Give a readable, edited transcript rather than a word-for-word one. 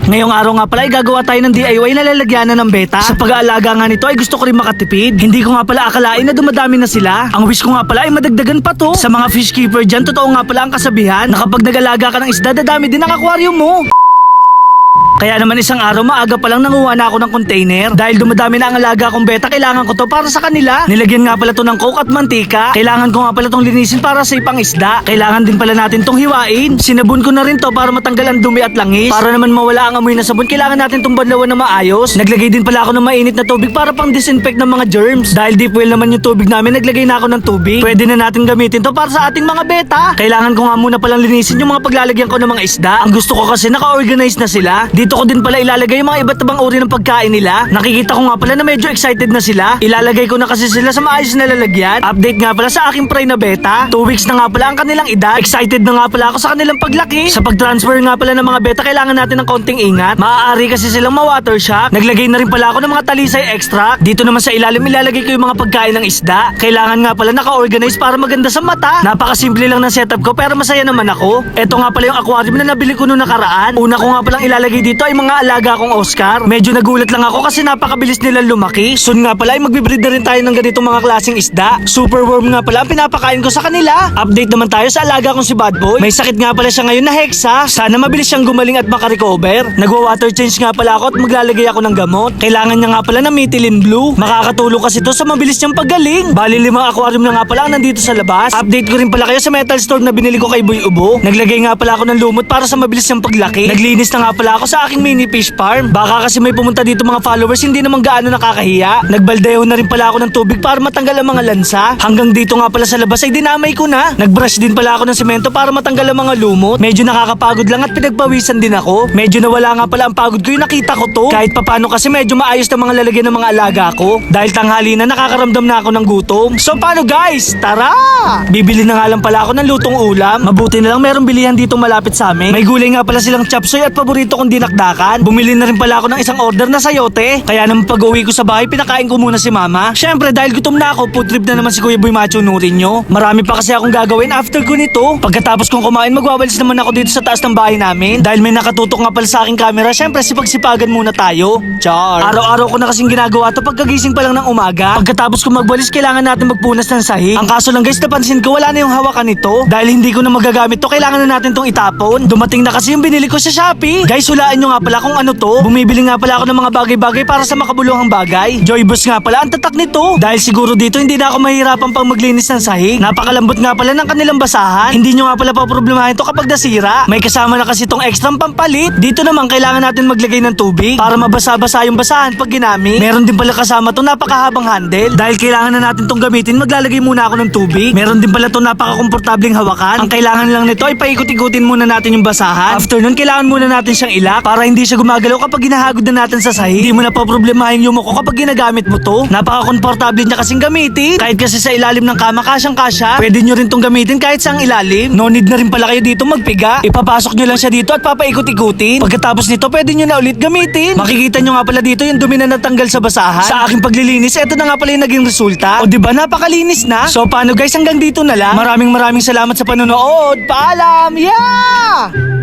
Ngayong araw nga pala ay gagawa tayo ng DIY na lalagyanan ng beta. Sa pag-aalaga nga nito ay gusto ko rin makatipid. Hindi ko nga pala akalain na dumadami na sila. Ang wish ko nga pala ay madagdagan pa to. Sa mga fish keeper dyan, totoo nga pala ang kasabihan na kapag nag-alaga ka ng isda, dadami din ang aquarium mo. Kaya naman isang araw maaga pa lang nanguha na ako ng container. Dahil dumadami na ang alaga kong beta, kailangan ko to para sa kanila. Nilagyan nga pala to ng coke at mantika. Kailangan ko nga pala tong linisin para sa ipang isda. Kailangan din pala natin tong hiwain. Sinabon ko na rin to para matanggal ang dumi at langis. Para naman mawala ang amoy na sabon, kailangan natin tong banlawan na maayos. Naglagay din pala ako ng mainit na tubig para pang disinfect ng mga germs. Dahil deep well naman yung tubig namin, naglagay na ako ng tubig. Pwede na natin gamitin to para sa ating mga beta. Kailangan ko nga muna palang linisin yung mga paglalagyan ko ng mga isda. Ang gusto ko kasi naka-organize na sila. Dito ko din pala ilalagay yung mga iba't ibang uri ng pagkain nila. Nakikita ko nga pala na medyo excited na sila. Ilalagay ko na kasi sila sa maayos na lalagyan. Update nga pala sa aking fry na beta. 2 weeks na nga pala ang kanilang edad. Excited na nga pala ako sa kanilang paglaki. Sa pag-transfer nga pala ng mga beta, kailangan natin ng konting ingat. Maaari kasi silang ma-water shock. Naglagay na rin pala ako ng mga talisay extract. Dito naman sa ilalim ilalagay ko yung mga pagkain ng isda. Kailangan nga pala naka-organize para maganda sa mata. Napakasimple lang ng setup ko pero masaya naman ako. Ito nga pala yung aquarium na nabili ko noong nakaraan. Una ko nga palang ilalagay dito ay mga alaga kong Oscar. Medyo nagulat lang ako kasi napakabilis nila lumaki. Soon nga pala ay magbe-breed na rin tayo ng ganitong mga klaseng isda. Super worm nga pala ang pinapakain ko sa kanila. Update naman tayo sa alaga kong si Bad Boy. May sakit nga pala siya ngayon na hexa. Sana mabilis siyang gumaling at makarecover. Nagwa-water change nga pala ako at maglalagay ako ng gamot. Kailangan niya nga pala ng methylene blue. Makakatulong kasi to sa mabilis niyang paggaling. Bali 5 aquarium na nga pala ang nandito sa labas. Update ko rin pala kayo sa metal storm na binili ko kay Boy Ubo. Naglagay nga pala ako ng lumot para sa mabilis niyang paglaki. Naglinis na nga pala ako sa aking mini fish farm. Baka kasi may pumunta dito mga followers, hindi naman gaano nakakahiya. Nagbaldeho na rin pala ako ng tubig para matanggal ang mga lansa. Hanggang dito nga pala sa labas ay dinamay ko na. Nagbrush din pala ako ng semento para matanggal ang mga lumot. Medyo nakakapagod lang at pinagpawisan din ako. Medyo nawala nga pala ang pagod ko yung nakita ko to. Kahit papano kasi medyo maayos na mga lalagyan ng mga alaga ko. Dahil tanghali na nakakaramdam na ako ng gutom. So paano guys? Tara! Bibili na nga lang pala ako ng lutong ulam. Mabuti na lang merong bilihan dito malapit sa amin. May gulay nga pala silang chapsoy at paborito kong dinakdakan. Bumili na rin pala ako ng isang order na sayote. Kaya naman pag-uwi ko sa bahay, pinakain ko muna si mama. Syempre dahil gutom na ako, food trip na naman si Kuya Boy Macho nurin nyo. Marami pa kasi akong gagawin after ko nito. Pagkatapos kong kumain, magwawalis naman ako dito sa taas ng bahay namin. Dahil may nakatutok nga pala sa aking camera, syempre sipag-sipagan muna tayo. Char. Araw-araw ko na kasing ginagawa to pagkagising pa lang ng umaga. Pagkatapos ko magwalis, kailangan natin magpunas ng sahig. Ang kaso lang guys, napansin ko wala na yung hawakan nito. Dahil hindi ko na magagamit to, kailangan na natin tong itapon. Dumating na kasi yung binili ko sa Shopee. Guys, hulaan nyo nga pala kung ano to. Bumibili nga pala ako ng mga bagay-bagay para sa makabuluhang bagay. Joybus nga pala ang tatak nito. Dahil siguro dito hindi na ako mahirapan pang maglinis ng sahig. Napakalambot nga pala ng kanilang basahan. Hindi nyo nga pala paproblemahin to kapag nasira. May kasama na kasi tong extra pampalit. Dito naman kailangan natin maglagay ng tubig para mabasa-basa yung basahan pag ginamit. Meron din pala kasama to napakahabang handle. Dahil kailangan na natin tong gamitin, maglalagay muna ako ng tubig. Meron din pala to napakakomportabling hawakan. Ang kailangan lang nito ay paikot-ikutin muna natin yung basahan. After nun, kailangan muna natin siyang ilak para hindi siya gumagalaw kapag ginahagod na natin sa sahig. Hindi mo na paproblemahin yung muko kapag ginagamit mo to. Napaka-komportable niya kasing gamitin. Kahit kasi sa ilalim ng kama, kasyang-kasya. Pwede nyo rin tong gamitin kahit sa ilalim. No need na rin pala kayo dito magpiga. Ipapasok nyo lang siya dito at papaikot-ikutin. Pagkatapos nito, pwede nyo na ulit gamitin. Makikita nyo nga pala dito yung dumi na natanggal sa basahan. Sa aking paglilinis, eto na nga pala yung naging resulta. O diba, napakalinis na. So paano guys, hanggang dito na lang. Maraming salamat sa panonood. Paalam! Yeah!